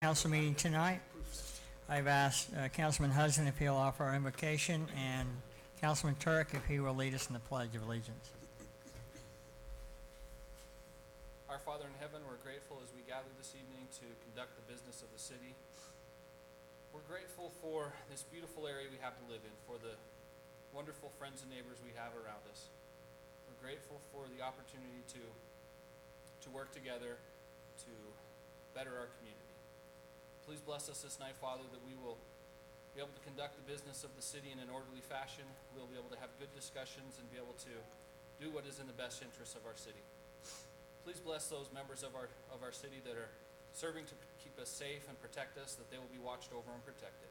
Council meeting tonight. I've asked Councilman Hudson if he'll offer our invocation and Councilman Turk if he will lead us in the Pledge of Allegiance. Our Father in heaven, we're grateful as we gather this evening to conduct the business of the city. We're grateful for this beautiful area we have to live in, for the wonderful friends and neighbors we have around us. We're grateful for the opportunity to work together to better our community. Please bless us this night, Father, that we will be able to conduct the business of the city in an orderly fashion. We'll be able to have good discussions and be able to do what is in the best interest of our city. Please bless those members of our city that are serving to keep us safe and protect us, that they will be watched over and protected.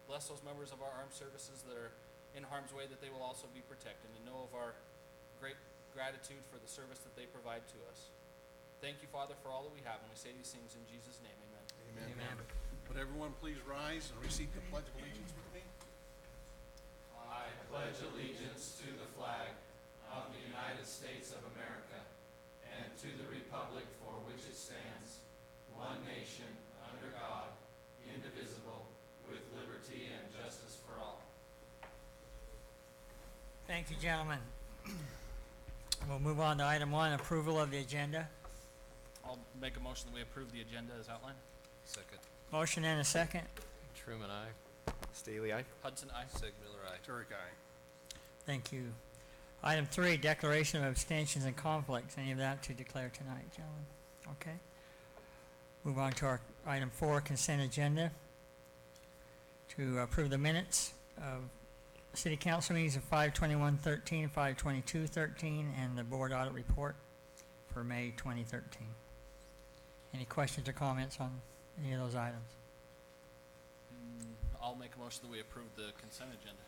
Bless those members of our armed services that are in harm's way, that they will also be protected, and know of our great gratitude for the service that they provide to us. Thank you, Father, for all that we have, and we say these things in Jesus' name. Amen. Amen. Would everyone please rise and receive the Pledge of Allegiance with me? I pledge allegiance to the flag of the United States of America and to the republic for which it stands, one nation, under God, indivisible, with liberty and justice for all. Thank you, gentlemen. We'll move on to item 1, approval of the agenda. I'll make a motion that we approve the agenda as outlined. Second. Motion and a second. Truman, aye. Staley, aye. Hudson, aye. Segmiller, aye. Turek, aye. Thank you. Item 3, declaration of abstentions and conflicts. Any of that to declare tonight, gentlemen? Okay. Move on to our item 4, consent agenda. To approve the minutes of City Council meetings of 5/21/13, 5/22/13, and the board audit report for May 2013. Any questions or comments on any of those items? I'll make a motion that we approve the consent agenda.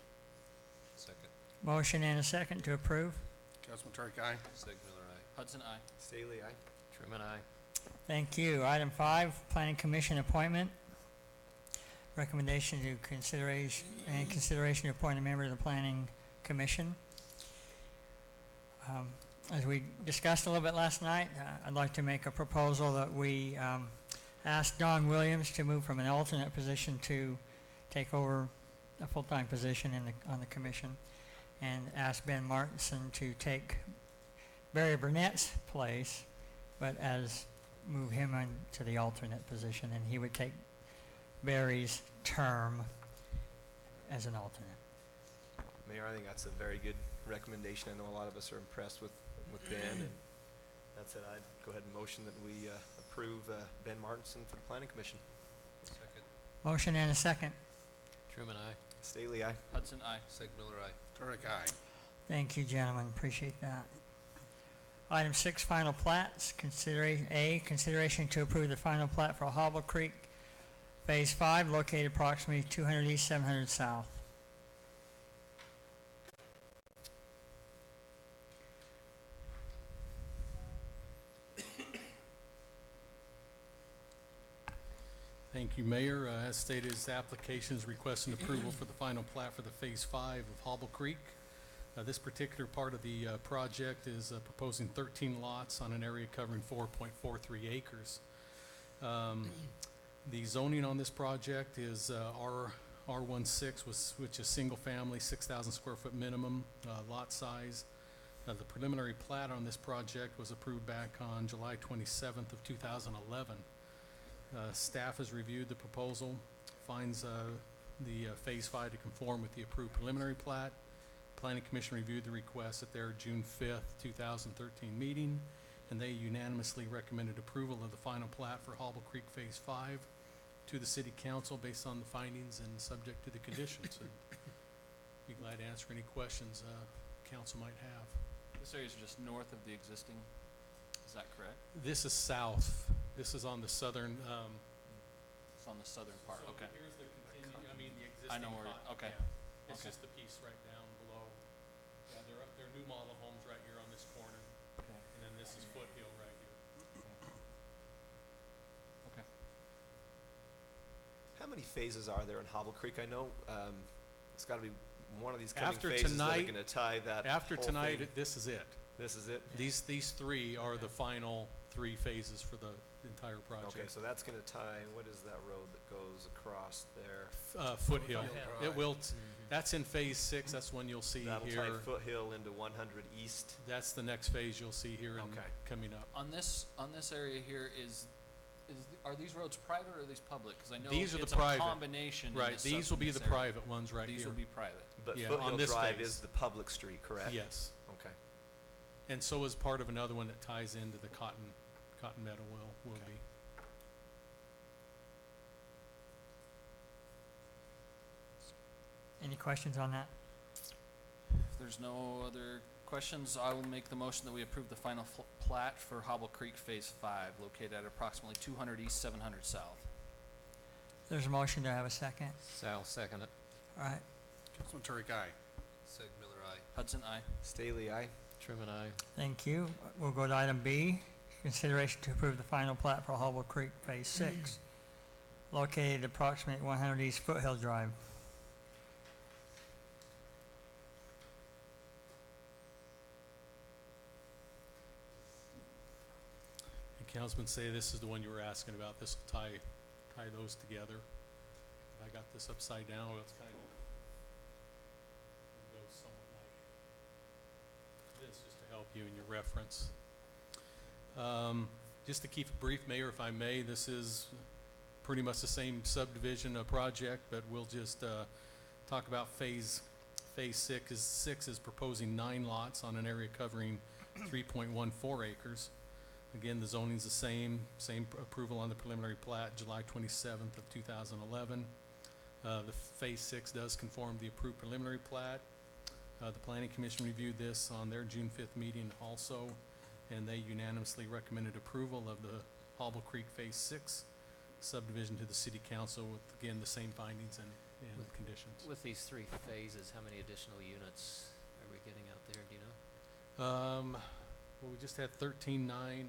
Second. Motion and a second to approve. Councilman Turek, aye. Segmiller, aye. Hudson, aye. Staley, aye. Truman, aye. Thank you. Item 5, Planning Commission appointment. Recommendation to consideration to appoint a member of the Planning Commission. As we discussed a little bit last night, I'd like to make a proposal that we ask Don Williams to move from an alternate position to take over a full-time position on the commission, and ask Ben Martinson to take Barry Burnett's place, but move him into the alternate position, and he would take Barry's term as an alternate. Mayor, I think that's a very good recommendation. I know a lot of us are impressed with Ben, and that's it. I'd go ahead and motion that we approve Ben Martinson for the Planning Commission. Second. Motion and a second. Truman, aye. Staley, aye. Hudson, aye. Segmiller, aye. Turek, aye. Thank you, gentlemen. Appreciate that. Item 6, final plats. Consideration to approve the final plat for Hobble Creek, Phase 5, located approximately 200 east, 700 south. Thank you, Mayor. As stated, this application is requesting approval for the final plat for the Phase 5 of Hobble Creek. This particular part of the project is proposing 13 lots on an area covering 4.43 acres. The zoning on this project is R16, which is single family, 6,000 square foot minimum lot size. The preliminary plat on this project was approved back on July 27th of 2011. Staff has reviewed the proposal, finds the Phase 5 to conform with the approved preliminary plat. Planning Commission reviewed the request at their June 5th, 2013 meeting, and they unanimously recommended approval of the final plat for Hobble Creek Phase 5 to the City Council based on the findings and subject to the conditions. And be glad to answer any questions Council might have. This area is just north of the existing, is that correct? This is south. This is on the southern. It's on the southern part, So okay. here's the the existing. I know where, lot. okay. Yeah. It's Okay. just the piece right down below. Yeah, they're new model homes right here on this corner, Okay. and then this is Foothill right here. Okay. How many phases are there in Hobble Creek? I know it's got to be one of these coming After phases that are tonight- going to tie that After whole tonight, thing. this is it. This is it? These three are the final 3 phases for the entire Okay, project. so that's gonna tie, what is that road that goes across there? Foothill. Foothill It will, that's in Phase 6, that's one you'll see That'll tie here. Foothill into 100 East. That's the next phase you'll see here and Okay. coming up. On this area here are these roads private or are these public? Because I know These are the it's private. a combination. in Right, this these will be the subdivision area. private ones right here. These will be private. But Yeah, on Foothill this Drive phase. is the public street, correct? Yes. Okay. And so is part of another one that ties into the Cotton Meadow will Okay. be. Any questions on that? If there's no other questions, I will make the motion that we approve the final plat for Hobble Creek Phase 5, located at approximately 200 East, 700 South. There's a motion, to have a second? Sal, second it. All right, Councilman Turek, aye. Seg Miller, aye. Hudson, aye. Staley, aye. Truman, aye. thank you. We'll go to item B, consideration to approve the final plat for Hobble Creek Phase 6, located approximately 100 East Foothill Drive. And Councilman say this is the one you were asking about. This will tie those together. I got this upside down. Well, it's kind of goes somewhat like this, just to help you in your reference. Just to keep it brief, Mayor, if I may, this is pretty much the same subdivision project, but we'll just talk about phase 6. Six is proposing 9 lots on an area covering 3.14 acres. Again, the zoning's the same approval on the preliminary plat, July 27th of 2011. The Phase 6 does conform to the approved preliminary plat. The Planning Commission reviewed this on their June 5th meeting also, and they unanimously recommended approval of the Hobble Creek Phase 6 subdivision to the City Council with, again, the same findings and conditions. With these 3 phases, how many additional units are we getting out there, do you know? Well, we just had 13, 9, and 8,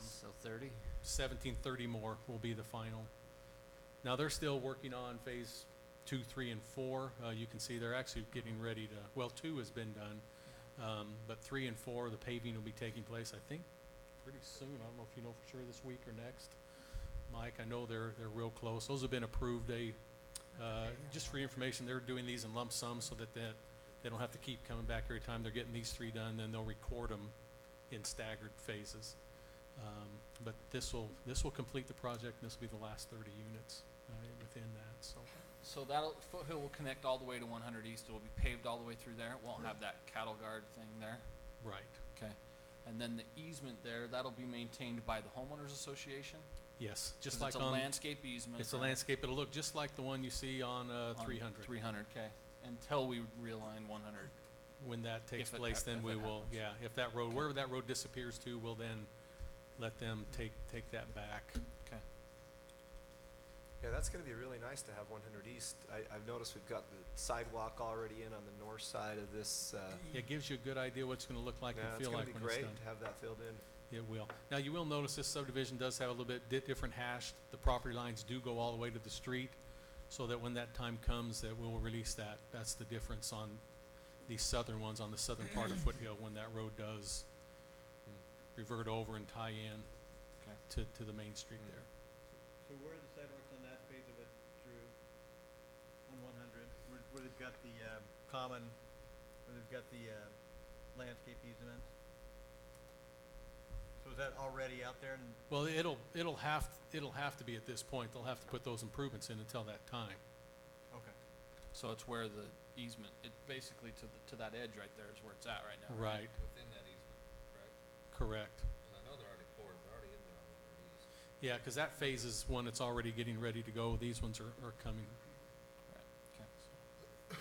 So 30? 1730 more will be the final. Now, they're still working on phase 2, 3, and 4. You can see they're actually getting ready to, well, 2 has been done, but 3 and 4, the paving will be taking place, I think, pretty soon. I don't know if you know for sure this week or next. Mike, I know they're real close. Those have been approved. Just for your information, they're doing these in lump sum so that they don't have to keep coming back every time they're getting these 3 done, then they'll record them in staggered phases. But this will complete the project, and this will be the last 30 units within that, so. So Foothill will connect all the way to 100 East. It will be paved all the way through there. It won't have that cattle guard thing there. Right, Okay. And then the easement there, that'll be maintained by the homeowners association? yes, just 'Cause like it's a on, landscape easement. it's a right? landscape, it'll look just like the one you see on On 300. 300, okay. Until we realign 100. When that takes If it place, hap- then if we it will, happens. yeah, if that road, Okay. wherever that road disappears to, we'll then let them take that back. Okay. Yeah, that's gonna be really nice to have 100 East. I've noticed we've got the sidewalk already in on the north side of this, It gives you a good idea what it's gonna look like yeah, and it's feel gonna like be when it's great done. to have that filled in. It will. Now, you will notice this subdivision does have a little bit different hash. The property lines do go all the way to the street, so that when that time comes, that we'll release that. That's the difference on these southern ones, on the southern part of Foothill, when that road does revert over and tie in Okay. to the main street there. So where are the sidewalks on that phase of it through, on 100, where they've got the common, where they've got the landscape easements? So is that already out there and, Well, it'll have to be at this point. They'll have to put those improvements in until that time. okay. So it's where the easement, it basically to that edge right there is where it's at right now. Right, Within that easement, correct? correct. 'Cause I know they're already poured, they're already in there on 100 East. Yeah, because that phase is one that's already getting ready to go. These ones are coming. Okay.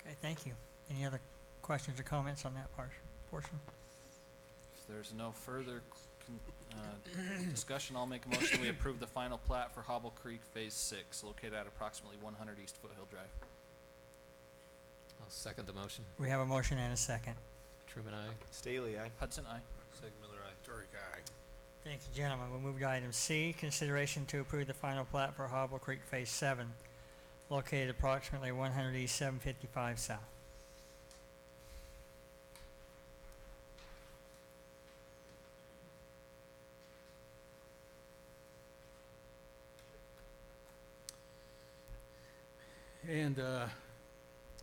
Okay, thank you. Any other questions or comments on that portion? If there's no further discussion, I'll make a motion we approve the final plat for Hobble Creek Phase 6, located at approximately 100 East Foothill Drive. I'll second the motion. We have a motion and a second. Truman, aye. Staley, aye. Hudson, aye. Seg Miller, aye. Turek, aye. Thank you, gentlemen. We'll move to item C, consideration to approve the final plat for Hobble Creek Phase 7, located approximately 100 East, 755 South. And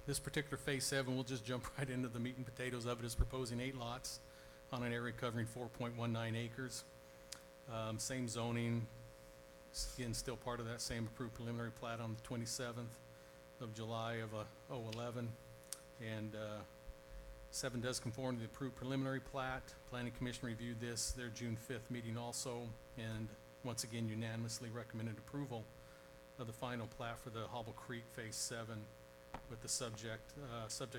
this particular Phase 7, we'll just jump right into the meat and potatoes of it, is proposing 8 lots on an area covering 4.19 acres. Same zoning, again, still part of that same approved preliminary plat on the 27th of July of 2011. And 7 does conform to the approved preliminary plat. Planning Commission reviewed this their June 5th meeting also, and once again unanimously recommended approval of the final plat for the Hobble Creek Phase 7 with the subject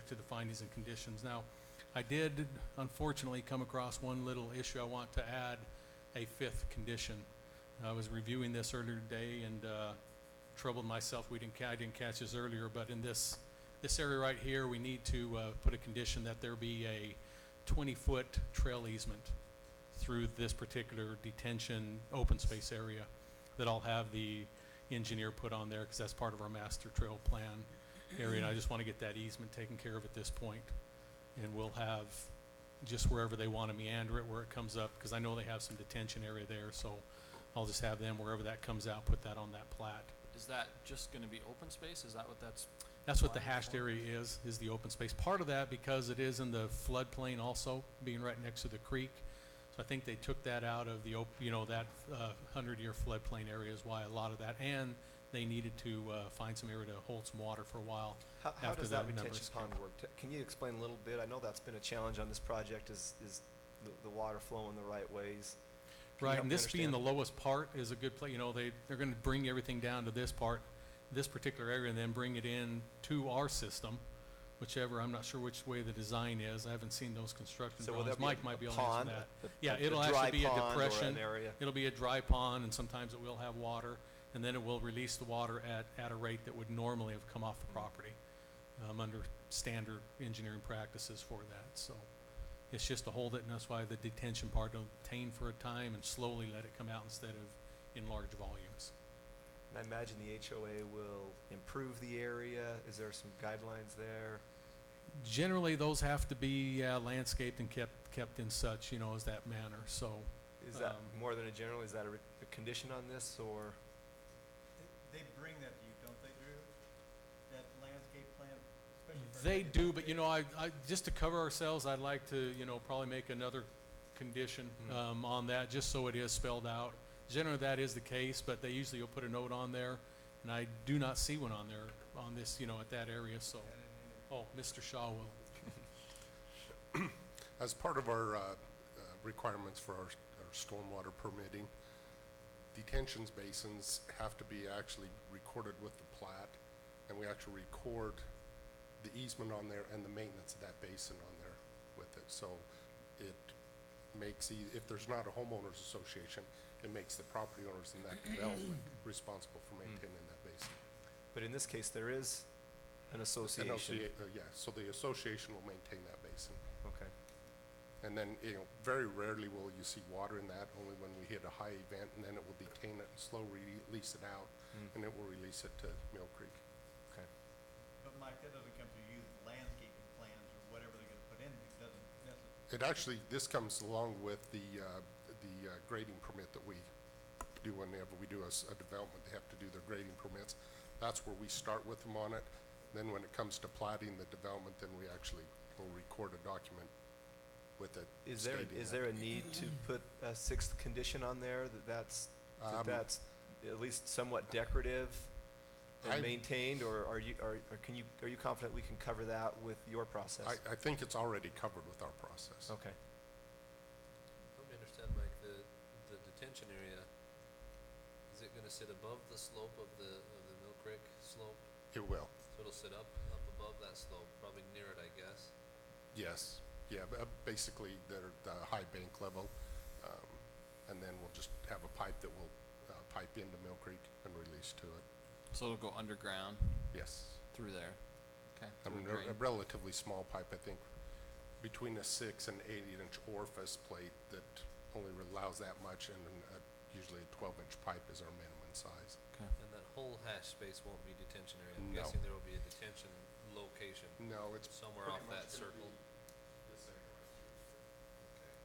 to the findings and conditions. Now, I did unfortunately come across one little issue. I want to add a 5th condition. I was reviewing this earlier today and troubled myself. I didn't catch this earlier, but in this area right here, we need to put a condition that there be a 20-foot trail easement through this particular detention open space area that I'll have the engineer put on there, because that's part of our master trail plan area, and I just want to get that easement taken care of at this point. And we'll have just wherever they want to meander it, where it comes up, because I know they have some detention area there, so I'll just have them, wherever that comes out, put that on that plat. Is that just gonna be open space? Is that what that's? That's what the hashed area is the open space. Part of that, because it is in the floodplain also, being right next to the creek. So I think they took that out of the, that 100-year floodplain area is why a lot of that, and they needed to find some area to hold some water for a while. How after does that the numbers retention came. pond work? Can you explain a little bit? I know that's been a challenge on this project, is the water flowing the right ways. Can you Right, help and me this being the understand? lowest part is a good place. They're going to bring everything down to this part, this particular area, and then bring it in to our system, whichever. I'm not sure which way the design is. I haven't seen those construction So will drawings. there be Mike might be a able to answer pond? that. a- Yeah, a it'll dry actually be a pond or depression. an area? It'll be a dry pond, and sometimes it will have water, and then it will release the water at a rate that would normally have come off the property under standard engineering practices for that. So it's just to hold it, and that's why the detention part will detain for a time and slowly let it come out instead of in large volumes. And I imagine the HOA will improve the area. Is there some guidelines there? Generally, those have to be landscaped and kept in such, as that manner. So Is that Um, more than a general? Is that a condition on this, or? They bring that to you, don't they, Drew? That landscape plan, especially for. they do, but I just to cover ourselves, I'd like to, probably make another condition on that, just so it is spelled out. Generally, that is the case, but they usually will put a note on there, and I do not see one on there on this, at that area. So, Mr. Shaw will. As part of our requirements for our stormwater permitting, detention basins have to be actually recorded with the plat, and we actually record the easement on there and the maintenance of that basin on there with it. So it makes, if there's not a homeowners association, it makes the property owners in that development responsible for maintaining that basin. But in this case, there is an association. Yeah, so the association will maintain that basin. Okay. And then, very rarely will you see water in that, only when we hit a high event, and then it will detain it and slow release it out, and it will release it to Mill Creek. Okay. But Mike, that doesn't come through you, landscaping plans or whatever they're gonna put in, it doesn't necessarily. It actually, this comes along with the grading permit that we do whenever we do a development. They have to do their grading permits. That's where we start with them on it. Then when it comes to platting the development, then we actually will record a document with it. Is stating there that. a need to put a 6th condition on there that's at least somewhat decorative and maintained, or are you confident we can cover that with your process? I think it's already covered with our process. Okay. Help me understand, Mike, the detention area, is it gonna sit above the slope of the Mill Creek slope? It will. So it'll sit up above that slope, probably near it, I guess. Yes, yeah, basically the high bank level, and then we'll just have a pipe that will pipe into Mill Creek and release to it. So it'll go underground Yes, through there. Okay. I mean, a relatively small pipe, I think, between a 6 and 8-inch orifice plate that only allows that much, and usually a 12-inch pipe is our minimum size. Okay. And that whole hash space won't be detention area. I'm No. guessing there will be a detention location No, it's somewhere pretty off much that gonna circle. be this area right here.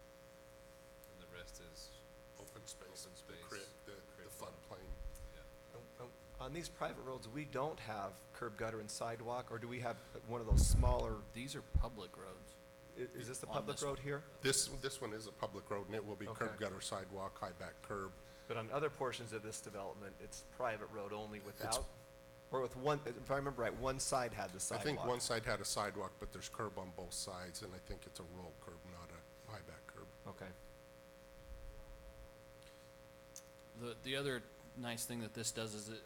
And the rest is, Open space, Open the space, crib, the crib floodplain. yeah. On On these private roads, we don't have curb, gutter, and sidewalk, or do we have one of those smaller, These are public roads. is this the On public this one. road here? This one is a public road, and it will be curb, Okay. gutter, sidewalk, high back curb. But on other portions of this development, it's private road only without, or with one, if I remember right, one side had the I sidewalk. think one side had a sidewalk, but there's curb on both sides, and I think it's a roll curb, not a high back curb. Okay. The other nice thing that this does is it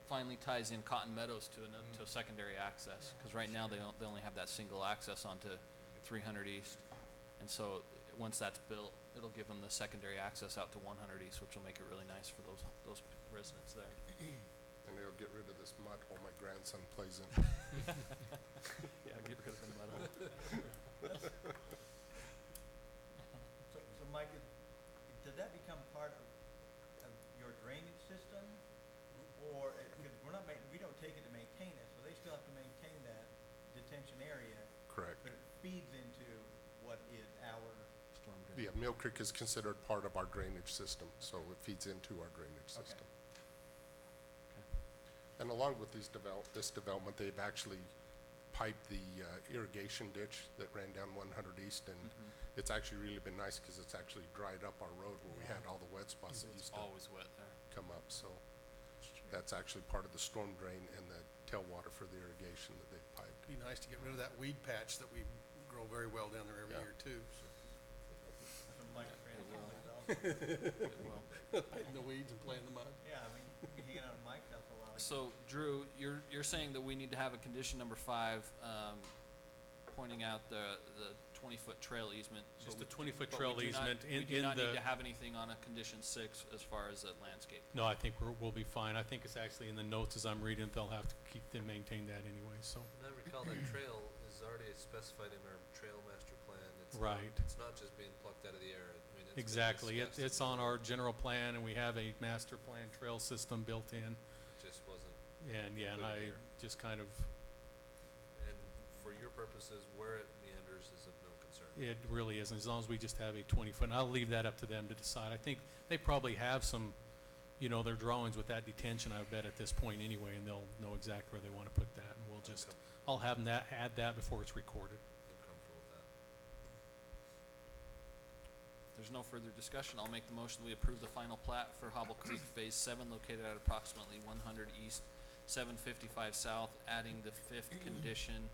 finally ties in Cotton Meadows to a secondary access, because right now they only have that single access onto 300 East. And so, once that's built, it'll give them the secondary access out to 100 East, which will make it really nice for those residents there. And it'll get rid of this mud hole my grandson plays in. Yeah, get rid of the metal. So Mike, did that become part of your drainage system? Or, because we don't take it to maintain it, so they still have to maintain that detention area, Correct. but it feeds into what is our, Yeah, Mill Creek is considered part of our drainage system, so it feeds into our drainage Okay. system. And along with this development, they've actually piped the irrigation ditch that ran down 100 East, and it's actually really been nice because it's actually dried up our road where we had all the wet spots that It's used to always wet there. come up. So that's actually part of the storm drain and the tailwater for the irrigation that they've piped. Be nice to get rid of that weed patch that we grow very well down there every Yeah. year too. that's what Mike's It friend will. is also. It will. Hiding the weeds and playing in the mud. Yeah, I mean, you can hang out at Mike's house a lot. So, Drew, you're saying that we need to have a condition number 5, pointing out the 20-foot trail easement. Just but a 20-foot but trail we do not- easement We do in not need the, to have anything on a condition 6 as far as the landscape. no, I think we'll be fine. I think it's actually in the notes as I'm reading, they'll have to keep them, maintain that anyway, so. And I recall that trail is already specified in our trail master plan. It's not- Right. It's not just being plucked out of the air. I mean, it's been Exactly. discussed It's on our general plan, and we have a master plan trail system built in. It just wasn't, And yeah, and Good I here. just kind of, and for your purposes, where it meanders is of no concern. it really isn't, as long as we just have a 20-foot, and I'll leave that up to them to decide. I think they probably have some, their drawings with that detention, I bet, at this point anyway, and they'll know exactly where they want to put that, and we'll just, I'll have them add that before it's recorded. I'm comfortable with that. If there's no further discussion, I'll make the motion that we approve the final plat for Hobble Creek Phase 7 located at approximately 100 East, 755 South, adding the 5th condition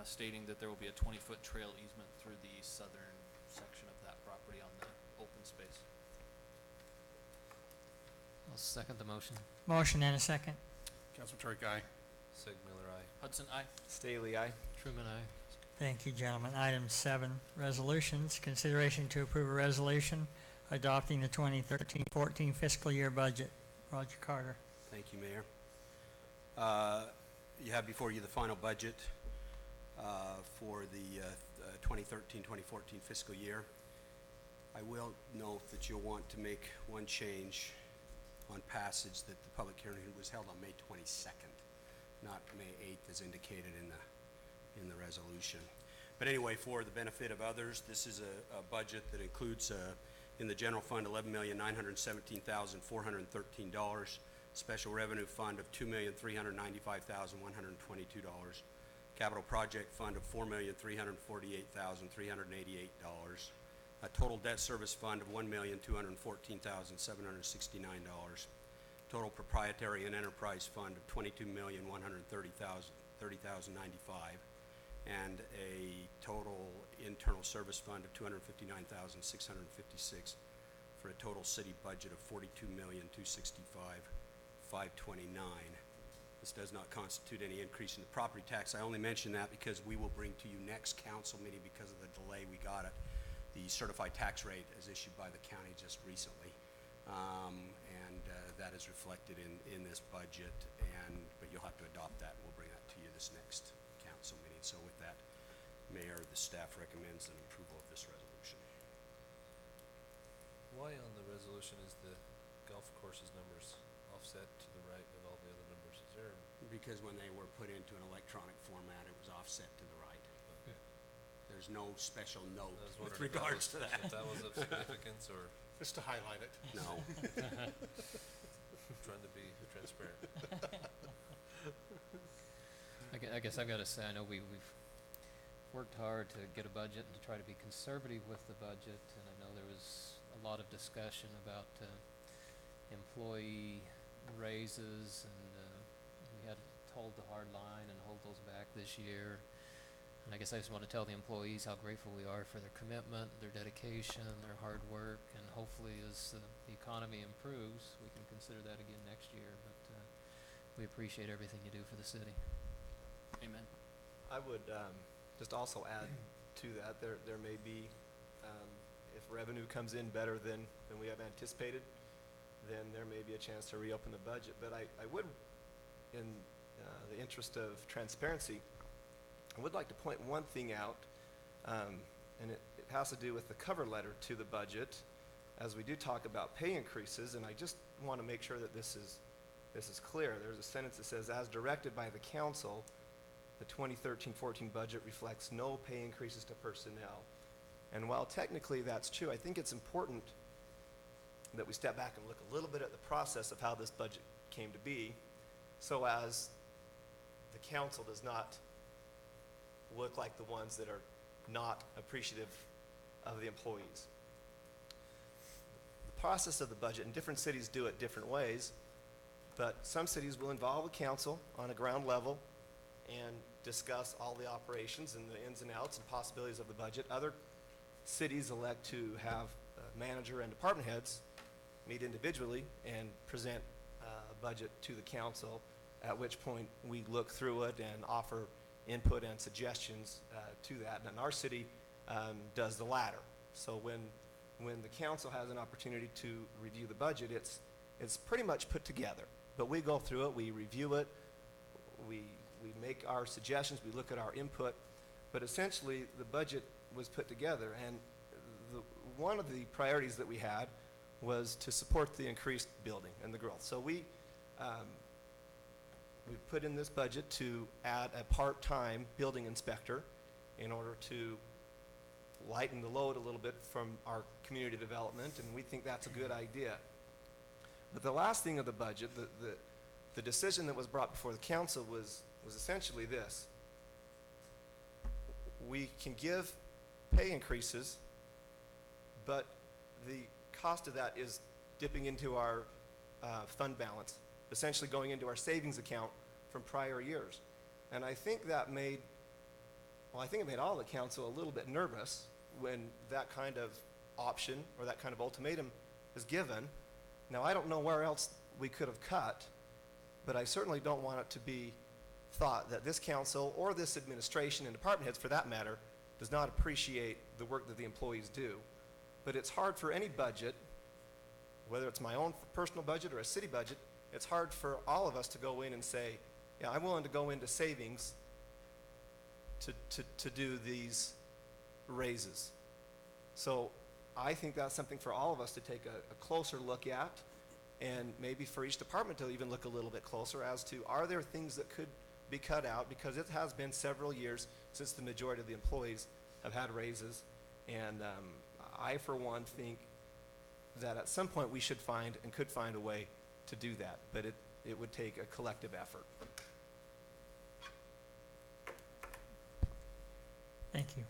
stating that there will be a 20-foot trail easement through the southern section of that property on the open space. I'll second the motion. Motion and a second. Councilman Turk, aye. Sig Miller, aye. Hudson, aye. Staley, aye. Truman, aye. Thank you, gentlemen. Item 7, resolutions. Consideration to approve a resolution adopting the 2013-14 fiscal year budget. Roger Carter. Thank you, Mayor. You have before you the final budget for the 2013-2014 fiscal year. I will note that you'll want to make one change on passage, that the public hearing was held on May 22nd, not May 8th as indicated in the resolution. But anyway, for the benefit of others, this is a budget that includes in the general fund $11,917,413, special revenue fund of $2,395,122, capital project fund of $4,348,388, a total debt service fund of $1,214,769, total proprietary and enterprise fund of $22,130,095, and a total internal service fund of $259,656, for a total city budget of $42,265,529. This does not constitute any increase in the property tax. I only mention that because we will bring to you next council meeting, because of the delay we got it, the certified tax rate as issued by the county just recently. And that is reflected in this budget, but you'll have to adopt that, and we'll bring that to you this next council meeting. So with that, Mayor, the staff recommends an approval of this resolution. Why on the resolution is the golf course's numbers offset to the right of all the other numbers? Is there, Because when they were put into an electronic format, it was offset to the right. okay. There's no special note I was with wondering if that regards was- to that. If that was of significance, or, Just to highlight it. No. Trying to be transparent. I guess I've got to say, I know we've worked hard to get a budget and to try to be conservative with the budget, and I know there was a lot of discussion about employee raises, and we had to hold the hard line and hold those back this year. And I guess I just want to tell the employees how grateful we are for their commitment, their dedication, their hard work, and hopefully as the economy improves, we can consider that again next year. But we appreciate everything you do for the city. Amen. I would just also add to that, there may be, if revenue comes in better than we have anticipated, then there may be a chance to reopen the budget. But I would, in the interest of transparency, I would like to point one thing out, and it has to do with the cover letter to the budget, as we do talk about pay increases, and I just want to make sure that this is clear. There's a sentence that says, as directed by the council, the 2013-14 budget reflects no pay increases to personnel. And while technically that's true, I think it's important that we step back and look a little bit at the process of how this budget came to be, so as the council does not look like the ones that are not appreciative of the employees. The process of the budget, and different cities do it different ways, but some cities will involve a council on a ground level and discuss all the operations and the ins and outs and possibilities of the budget. Other cities elect to have a manager and department heads meet individually and present a budget to the council, at which point we look through it and offer input and suggestions to that. And our city does the latter. So when the council has an opportunity to review the budget, it's pretty much put together. But we go through it, we review it, we make our suggestions, we look at our input, but essentially the budget was put together, and one of the priorities that we had was to support the increased building and the growth. So we put in this budget to add a part-time building inspector in order to lighten the load a little bit from our community development, and we think that's a good idea. But the last thing of the budget, the decision that was brought before the council was essentially this. We can give pay increases, but the cost of that is dipping into our fund balance, essentially going into our savings account from prior years. And I think that made, well, I think it made all the council a little bit nervous when that kind of option or that kind of ultimatum is given. Now, I don't know where else we could have cut, but I certainly don't want it to be thought that this council or this administration and department heads, for that matter, does not appreciate the work that the employees do. But it's hard for any budget, whether it's my own personal budget or a city budget, it's hard for all of us to go in and say, yeah, I'm willing to go into savings to do these raises. So I think that's something for all of us to take a closer look at, and maybe for each department to even look a little bit closer as to, are there things that could be cut out, because it has been several years since the majority of the employees have had raises, and I for one think that at some point we should find and could find a way to do that, but it would take a collective effort. Thank you.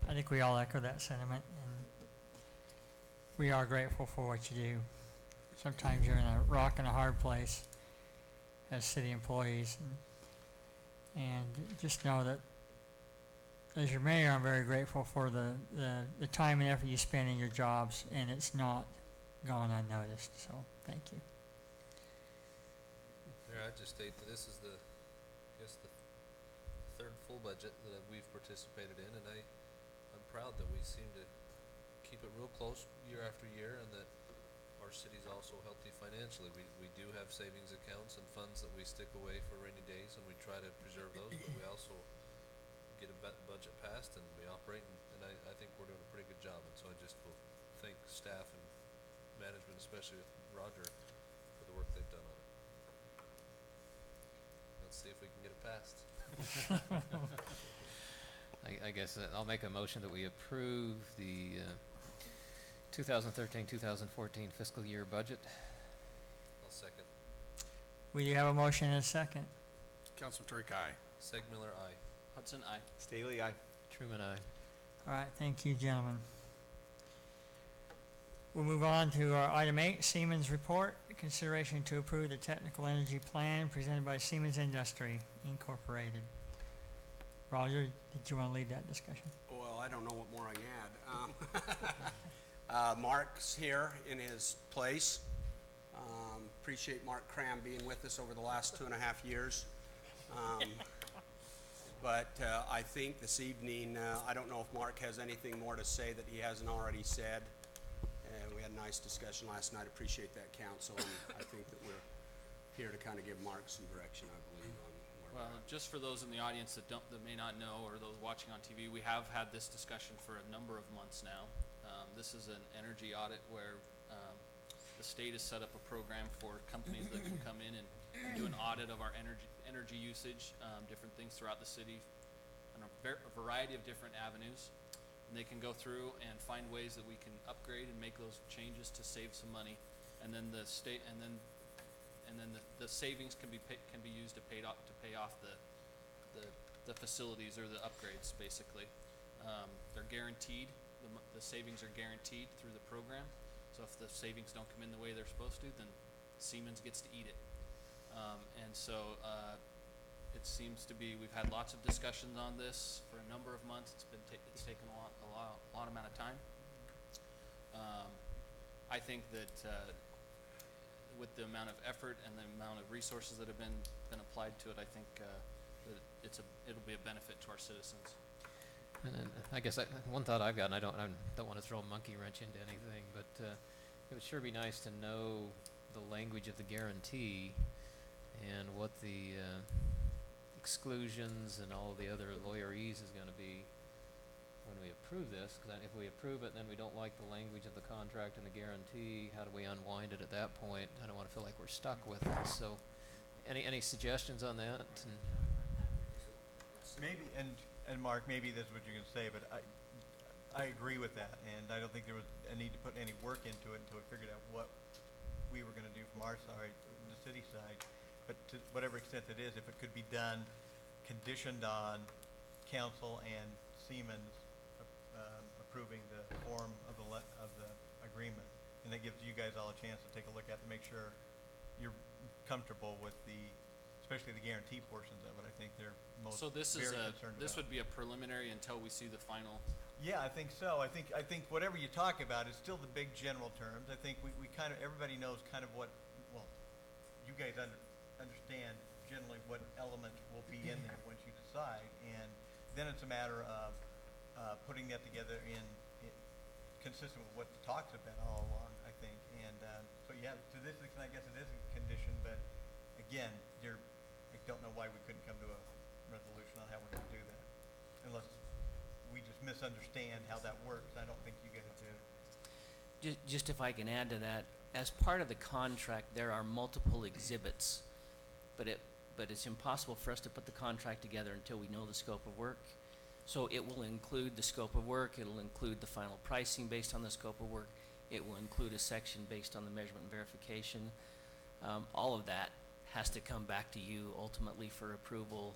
I think we all echo that sentiment, and we are grateful for what you do. Sometimes you're in a rock and a hard place as city employees, and just know that as your mayor, I'm very grateful for the time and effort you spend in your jobs, and it's not gone unnoticed, so thank you. Mayor, I'd just state that this is the third full budget that we've participated in, and I'm proud that we seem to keep it real close year after year, and that our city's also healthy financially. We do have savings accounts and funds that we stick away for rainy days, and we try to preserve those, but we also get a budget passed and we operate, and I think we're doing a pretty good job, and so I just will thank staff and management, especially with Roger, for the work they've done on it. Let's see if we can get it passed. I guess I'll make a motion that we approve the 2013-2014 fiscal year budget. Second. We do have a motion and a second. Councilman Turek, aye. Segmiller, aye. Hudson, aye. Staley, aye. Truman, aye. All right, thank you, gentlemen. We'll move on to our item 8, Siemens report, consideration to approve the technical energy plan presented by Siemens Industry Incorporated. Roger, did you want to lead that discussion? Well, I don't know what more I can add. Mark's here in his place. Appreciate Mark Cram being with us over the last 2.5 years. But I think this evening, I don't know if Mark has anything more to say that he hasn't already said. We had a nice discussion last night. Appreciate that, council, and I think that we're here to kind of give Mark some direction, I believe, on where Well, just for those in the audience that may not know, or those watching on TV, we have had this discussion for a number of months now. This is an energy audit where the state has set up a program for companies that can come in and do an audit of our energy usage, different things throughout the city, and a variety of different avenues. And they can go through and find ways that we can upgrade and make those changes to save some money, and then the state, and then the savings can be used to pay off the facilities or the upgrades. Basically, they're guaranteed. The savings are guaranteed through the program. So if the savings don't come in the way they're supposed to, then Siemens gets to eat it. And so it seems to be, we've had lots of discussions on this for a number of months. It's taken a lot amount of time. I think that with the amount of effort and the amount of resources that have been applied to it, I think that it'll be a benefit to our citizens. And then I guess one thought I've got, and I don't want to throw a monkey wrench into anything, but it would sure be nice to know the language of the guarantee and what the exclusions and all the other lawyerese is going to be when we approve this. Because if we approve it and then we don't like the language of the contract and the guarantee, how do we unwind it at that point? I don't want to feel like we're stuck with it. So, any suggestions on that? And Maybe, and Mark, maybe this is what you're gonna say, but I agree with that, and I don't think there was a need to put any work into it until we figured out what we were gonna do from our side, the city side. But to whatever extent it is, if it could be done conditioned on council and Siemens approving the form of the agreement, and that gives you guys all a chance to take a look at it to make sure you're comfortable with especially the guarantee portions of it. I think they're most So this very concerned this about. would be a preliminary until we see the final. Yeah, I think so. I think whatever you talk about is still the big general terms. I think we kind of, everybody knows kind of what, well, you guys understand generally what elements will be in there once you decide, and then it's a matter of putting that together in consistent with what the talks have been all along, I think. And so yeah, to this extent, I guess it is a condition, but again, I don't know why we couldn't come to a resolution on how we're going to do that, unless we just misunderstand how that works. I don't think you guys do. Just if I can add to that, as part of the contract, there are multiple exhibits, but it's impossible for us to put the contract together until we know the scope of work. So it will include the scope of work, it'll include the final pricing based on the scope of work, it will include a section based on the measurement and verification. All of that has to come back to you ultimately for approval,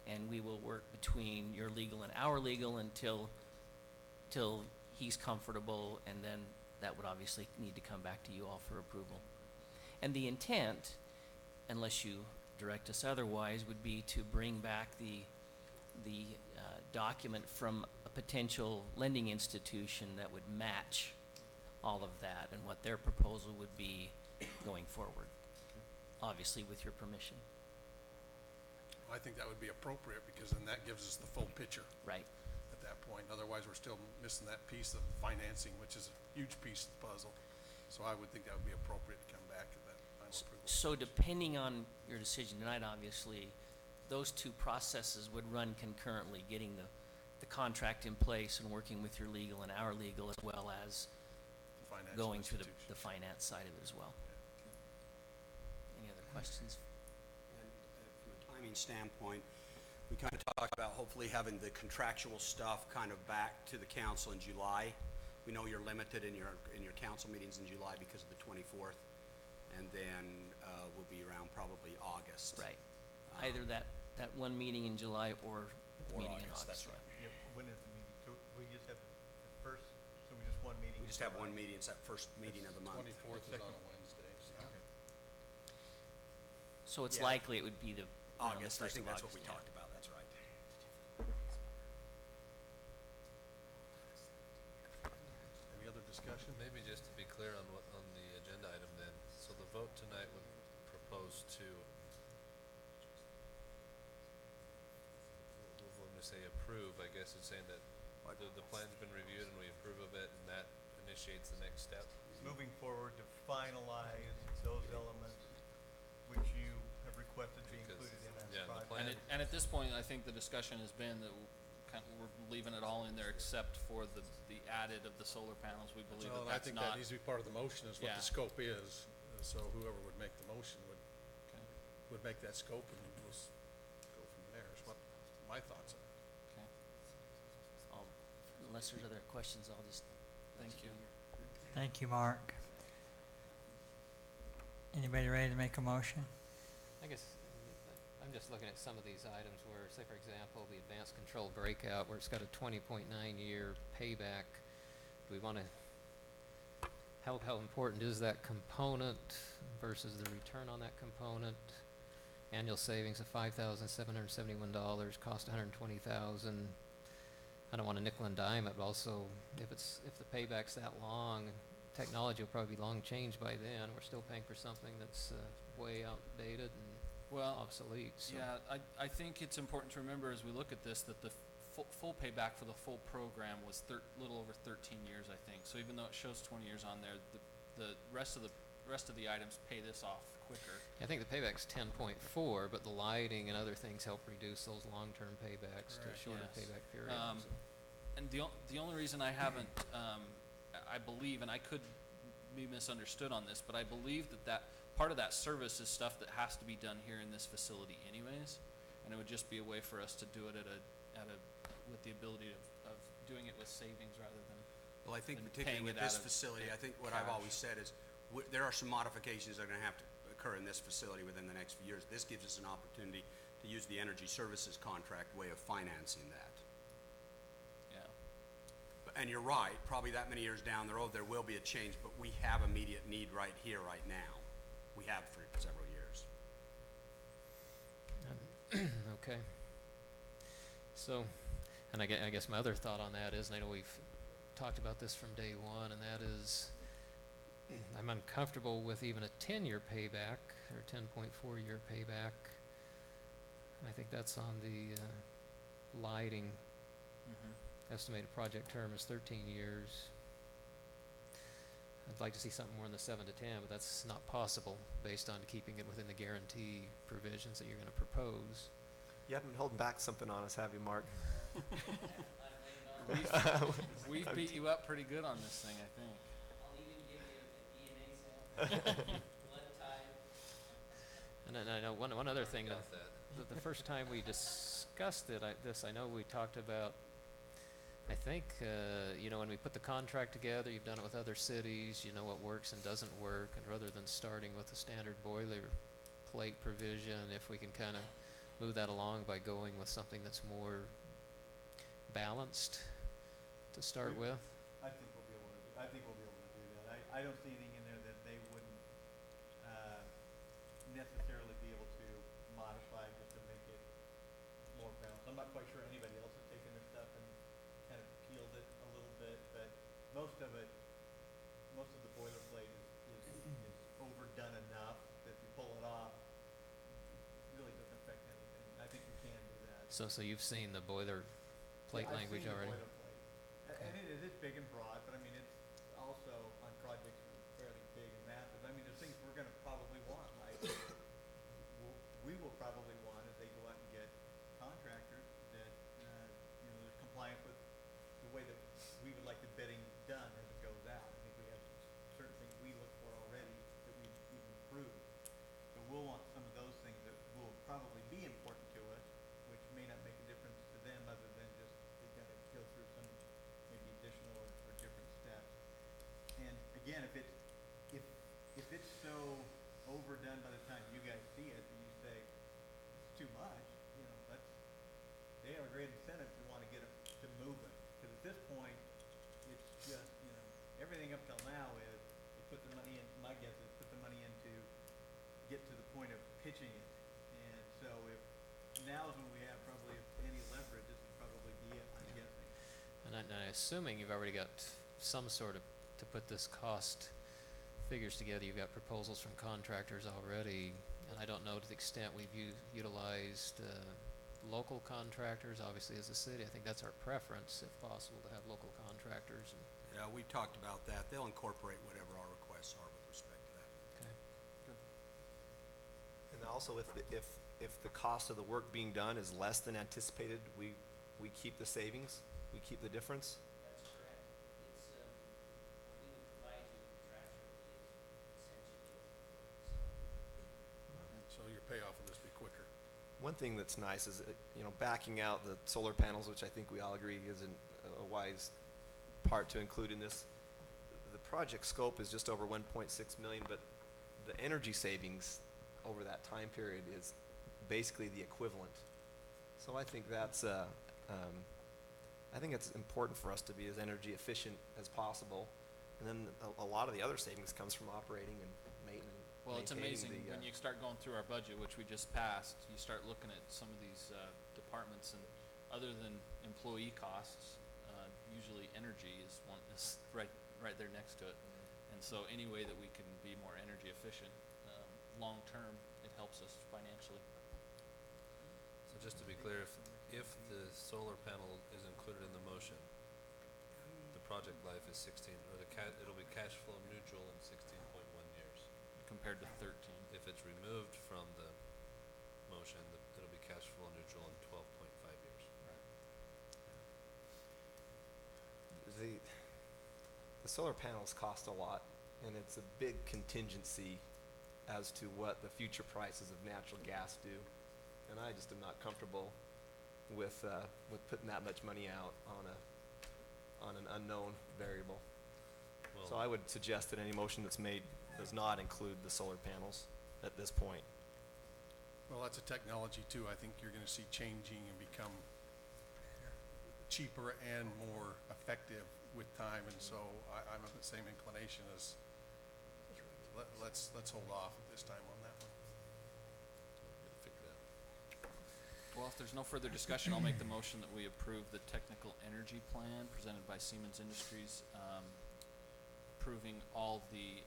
and we will work between your legal and our legal until he's comfortable, and then that would obviously need to come back to you all for approval. And the intent, unless you direct us otherwise, would be to bring back the document from a potential lending institution that would match all of that and what their proposal would be going forward, obviously with your permission. I think that would be appropriate, because then that gives us the full picture Right. at that point. Otherwise, we're still missing that piece of financing, which is a huge piece of the puzzle. So I would think that would be appropriate to come back to that final approval. So depending on your decision tonight, obviously, those two processes would run concurrently, getting the contract in place and working with your legal and our legal, as well as Financial going through the institution. finance side of it as well. Any other questions? And from a timing standpoint, we kind of talked about hopefully having the contractual stuff kind of back to the council in July. We know you're limited in your council meetings in July because of the 24th. and then we'll be around probably August. Right. Either that one meeting in July or the Or meeting in August, August. that's right. Yeah, when is the meeting? So we just have the first, so we just one meeting? We just have one meeting, it's that first meeting of the month. 24th is on a Wednesday. So it's Yeah. likely it would be the August, I first think of that's what we August, yeah. talked about, that's right. Any other discussion? Maybe just to be clear on on the agenda item then, so the vote tonight would propose to, when we say approve, I guess it's saying that the plan's been reviewed and we approve of it, and that initiates the next step. Moving forward to finalize those elements which you have requested be Because, included in that yeah, the project. plan- And at this point, I think the discussion has been that we're leaving it all in there except for the added of the solar panels. We believe Well, that and I that's think that not. needs to be part of the motion, is what Yeah. the scope is. So whoever would make the motion Okay. would make that scope, and we'll go from there, is what my thoughts are. Okay. Unless there's other questions, I'll just. Thank you. Thank you, Mark. Anybody ready to make a motion? I guess I'm just looking at some of these items where, say for example, the advanced control breakout, where it's got a 20.9-year payback. Do we want to, how important is that component versus the return on that component? Annual savings of $5,771, cost $120,000. I don't want to nickel and dime it, but also if the payback's that long, technology will probably be long changed by then. We're still paying for something that's way outdated and Well, obsolete. So. yeah, I think it's important to remember as we look at this that the full payback for the full program was little over 13 years, I think. So even though it shows 20 years on there, the rest of the items pay this off quicker. I think the payback's 10.4, but the lighting and other things help reduce those long-term paybacks to a Right, shorter yes. payback period. So. And the only reason I haven't, I believe, and I could be misunderstood on this, but I believe that part of that service is stuff that has to be done here in this facility anyways, and it would just be a way for us to do it with the ability of doing it with savings rather than. Well, I think and particularly paying with it out this of facility, I think what I've cash. always said is, there are some modifications that are gonna have to occur in this facility within the next few years. This gives us an opportunity to use the energy services contract way of financing that. Yeah. And you're right, probably that many years down the road, there will be a change, but we have immediate need right here, right now. We have for several years. Okay. So, and I guess my other thought on that is, and I know we've talked about this from day one, and that is, I'm uncomfortable with even a 10-year payback, or 10.4-year payback. I think that's on the lighting. Estimated project term is 13 years. I'd like to see something more in the 7 to 10, but that's not possible based on keeping it within the guarantee provisions that you're going to propose. You haven't been holding back something on us, have you, Mark? We've beat you up pretty good on this thing, I think. I'll even give you a DNA sample. And then I know one other thing, Got that. the first time we discussed it, I know we talked about, I think, when we put the contract together, you've done it with other cities, you know what works and doesn't work, and rather than starting with the standard boilerplate provision, if we can kind of move that along by going with something that's more balanced to start with. I think we'll be able to do that. I don't see anything in there that they wouldn't necessarily be able to modify just to make it more balanced. I'm not quite sure anybody else has taken this stuff and kind of peeled it a little bit, but most of the boilerplate is overdone enough that if you pull it off, it really doesn't affect anything. I think we can do that. So you've seen the boilerplate Yeah, language I've seen the already? boilerplate. And it is big and broad, but I mean, it's also on projects that are fairly big and massive. I mean, there's things we're gonna probably want, like, we will probably want, as they go out and get contractors, that, they're compliant with the way that we would like the bidding done as it goes out. I think we have certain things we look for already that we've even approved. So we'll want some of those things that will probably be important to us, which may not make a difference to them other than just they've got to go through some maybe additional or different steps. And again, if it's so overdone by the time you guys see it, and you say, it's too much, you know, they have a great incentive to want to get it, to move it. Because at this point, it's just, you know, everything up till now is, they put the money in, my guess is put the money in to get to the point of pitching it. And so if, now's when we have probably, if any leverage, this would probably be it, I'm guessing. And I'm assuming you've already got some sort of, to put this cost figures together, you've got proposals from contractors already, and I don't know to the extent we've utilized local contractors, obviously as a city. I think that's our preference, if possible, to have local contractors. And Yeah, we talked about that. They'll incorporate whatever our requests are with respect to that. okay. And also, if the cost of the work being done is less than anticipated, we keep the savings, we keep the difference? That's correct. It's, we will provide you contractually, essentially. So your payoff will just be quicker. One thing that's nice is, you know, backing out the solar panels, which I think we all agree is a wise part to include in this. The project scope is just over 1.6 million, but the energy savings over that time period is basically the equivalent. So I think that's, I think it's important for us to be as energy efficient as possible. And then a lot of the other savings comes from operating and maintenance. Well, it's amazing when you start going through our budget, which we just passed, you start looking at some of these departments, and other than employee costs, usually energy is one is right there next to it. And so any way that we can be more energy efficient, long term, it helps us financially. So just to be clear, if the solar panel is included in the motion, the project life is 16, or it'll be cash flow neutral in 16.1 years. Compared to 13. If it's removed from the motion, it'll be cash flow neutral in 12.5 years. The solar panels cost a lot, and it's a big contingency as to what the future prices of natural gas do. And I just am not comfortable with putting that much money out on an unknown variable. So I would suggest that any motion that's made does not include the solar panels at this point. Well, that's a technology too. I think you're gonna see changing and become cheaper and more effective with time, and so I'm of the same inclination as, let's hold off at this time on that one. We'll figure it out. Well, if there's no further discussion, I'll make the motion that we approve the technical energy plan presented by Siemens Industries, approving all the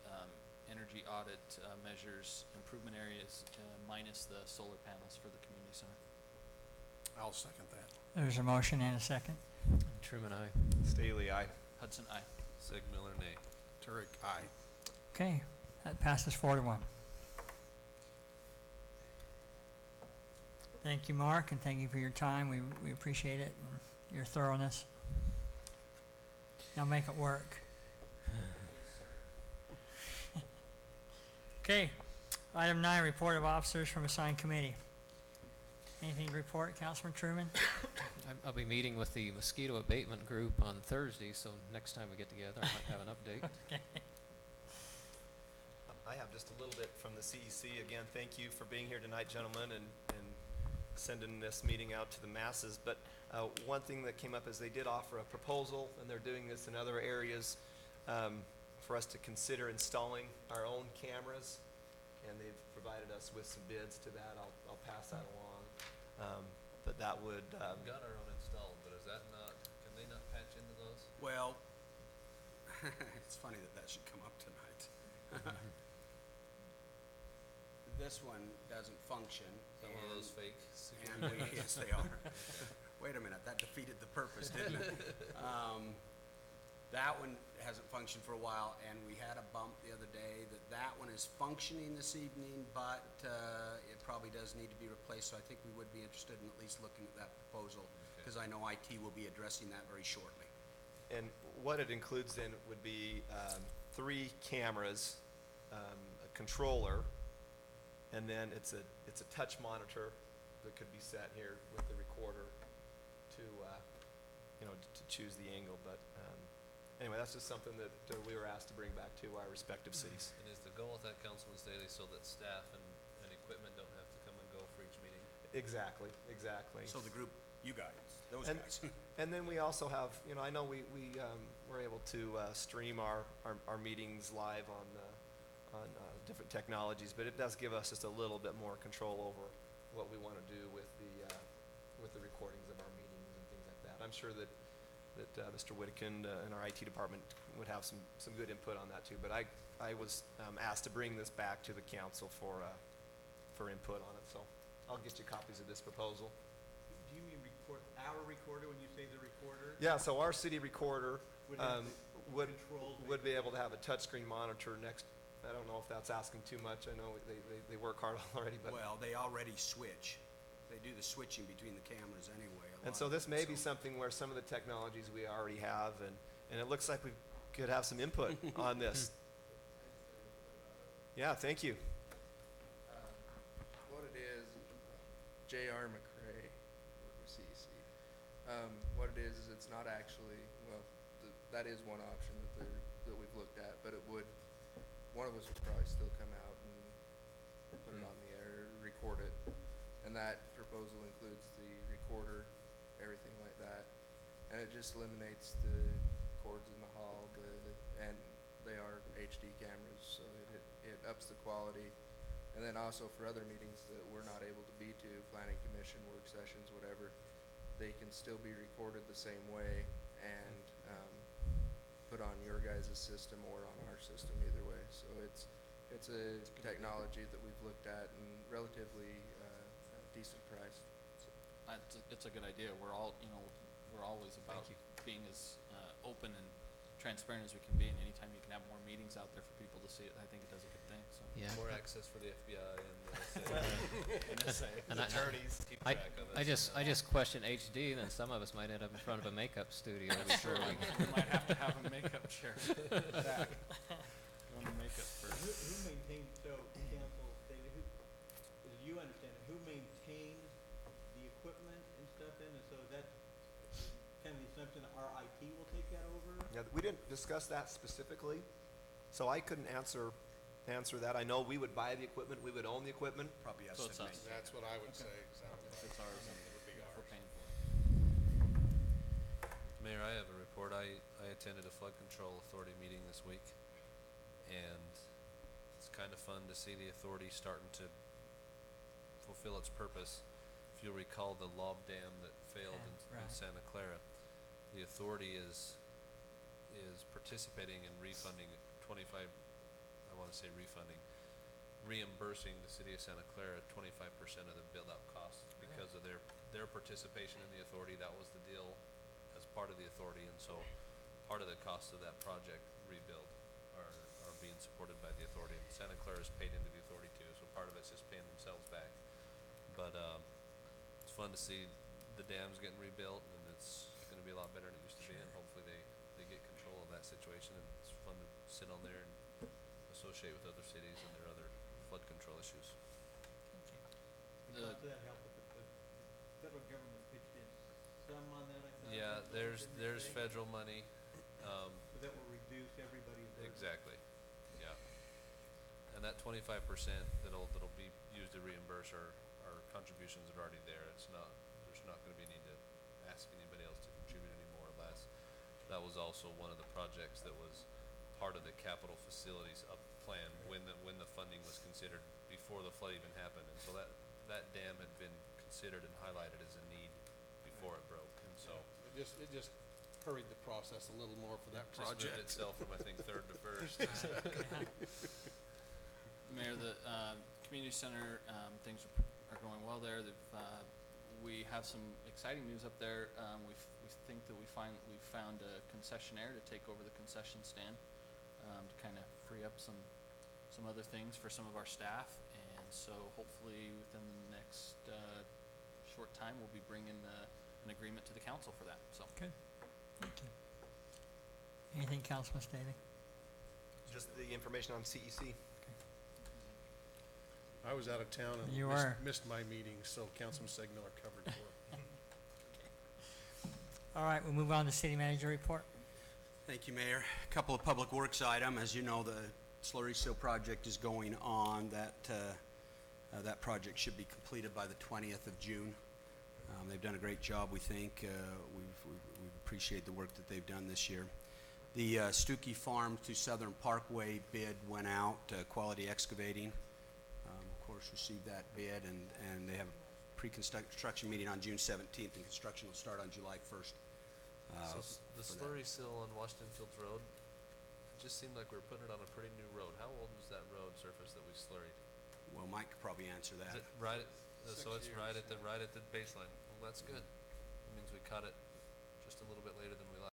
energy audit measures, improvement areas, minus the solar panels for the community center. I'll second that. There's a motion and a second. Truman, aye. Staley, aye. Hudson, aye. Sig Miller, nay. Turek, aye. Okay, that passes 4-1. Thank you, Mark, and thank you for your time. We appreciate it and your thoroughness. Now make it work. Okay, item 9, report of officers from assigned committee. Anything to report, Councilman Truman? I'll be meeting with the mosquito abatement group on Thursday, so next time we get together, I might have an update. I have just a little bit from the CEC. Again, thank you for being here tonight, gentlemen, and sending this meeting out to the masses. But one thing that came up is they did offer a proposal, and they're doing this in other areas, for us to consider installing our own cameras, and they've provided us with some bids to that. I'll pass that along. But that would, We've got our own installed, but is that not, can they not patch into those? Well, it's funny that should come up tonight. This one doesn't function. Is that one of those fake? And yes, they are. Wait a minute, that defeated the purpose, didn't it? That one hasn't functioned for a while, and we had a bump the other day that one is functioning this evening, but it probably does need to be replaced, so I think we would be interested in at least looking at that proposal, because I know IT will be addressing that very shortly. and what it includes then would be 3 cameras, a controller, and then it's a touch monitor that could be set here with the recorder to to choose the angle. But anyway, that's just something that we were asked to bring back to our respective cities. And is the goal with that, Councilman Staley, so that staff and equipment don't have to come and go for each meeting? Exactly, exactly. So the group, you guys, those And- guys. And then we also have, I know we were able to stream our meetings live on different technologies, but it does give us just a little bit more control over what we want to do with the recordings of our meetings and things like that. I'm sure that Mr. Whittekin and our IT department would have some good input on that too, but I was asked to bring this back to the council for input on it, so I'll get you copies of this proposal. Do you mean our recorder when you say the recorder? Yeah, so our city recorder Would have would controls would be able to have a touchscreen monitor next. I don't know if that's asking too much. I know they work hard already, but Well, they already switch. They do the switching between the cameras anyway. a and lot so of this it, may be so- something where some of the technologies we already have, and it looks like we could have some input on this. Yeah, thank you. What it is, J.R. McCray, with CEC. What it is it's not actually, well, that is one option that we've looked at, but one of us would probably still come out and put it on the air, record it. And that proposal includes the recorder, everything like that. And it just eliminates the cords in the hall, and they are HD cameras, so it ups the quality. And then also for other meetings that we're not able to be to, planning commission, work sessions, whatever, they can still be recorded the same way and put on your guys' system or on our system either way. So it's a technology that we've looked at and relatively decent price. So It's a good idea. We're always about being as open and transparent as we can be, and anytime you can have more meetings out there for people to see it, I think it does a good thing, so. Yeah. More access for the FBI and And I- Attorneys. keep I, track of I us. just question HD, then some of us might end up in front of a makeup studio before we. We might have to have a makeup chair back. On the makeup first. Who maintains, so council, David, as you understand it, who maintains the equipment and stuff in, and so that's kind of the assumption that our IT will take that over? Yeah, we didn't discuss that specifically, so I couldn't answer that. I know we would buy the equipment, we would own the equipment. Probably us So it's that us. maintain That's what I would say, exactly. If it's ours, then It would be we're ours. paying for it. Mayor, I have a report. I attended a flood control authority meeting this week, and it's kind of fun to see the authority starting to fulfill its purpose. If you'll recall the lob dam that failed in right. Santa Clara, the authority is participating in refunding 25, I want to say reimbursing the city of Santa Clara 25% of the build-out costs because of their participation in the authority. That was the deal as part of the authority, and so part of the cost of that project rebuild are being supported by the authority. And Santa Clara is paid into the authority too, so part of it's just paying themselves back. But it's fun to see the dams getting rebuilt, and it's going to be a lot better than it used to be, and hopefully they get control of that situation, and it's fun to sit on there and associate with other cities and their other flood control issues. Because of that help, the federal government pitched in some on that, I thought. Yeah, there's federal money, So that will reduce everybody's burden. exactly, yeah. And that 25% that'll be used to reimburse our contributions are already there. There's not gonna be a need to ask anybody else to contribute any more or less. That was also one of the projects that was part of the capital facilities up plan when the funding was considered before the flood even happened. And so that dam had been considered and highlighted as a need before it broke, and so It just hurried the process a little more for that just moved project. itself from, I think, third to first. Mayor, the community center, things are going well there. We have some exciting news up there. We think that we've found a concessionaire to take over the concession stand, to kind of free up some other things for some of our staff. And so hopefully within the next short time, we'll be bringing an agreement to the council for that, so. Good. Thank you. Anything, Councilman Staley? Just the information on E CEC. I was out of town and You were. missed my meeting, so Councilman Segmiller covered for it. All right, we'll move on to city manager report. Thank you, Mayor. A couple of public works item. As you know, the slurry seal project is going on. That project should be completed by the 20th of June. They've done a great job, we think. We appreciate the work that they've done this year. The Stuckey Farm to Southern Parkway bid went out, Quality Excavating. Of course, received that bid, and they have a pre-construction meeting on June 17th, and construction will start on July 1st. So the for that. slurry seal on Washington Fields Road, it just seemed like we were putting it on a pretty new road. How old was that road surface that we slurried? Well, Mike could probably answer Is that. it right, so it's right at the baseline. Well, that's good. It means we cut it just a little bit later than we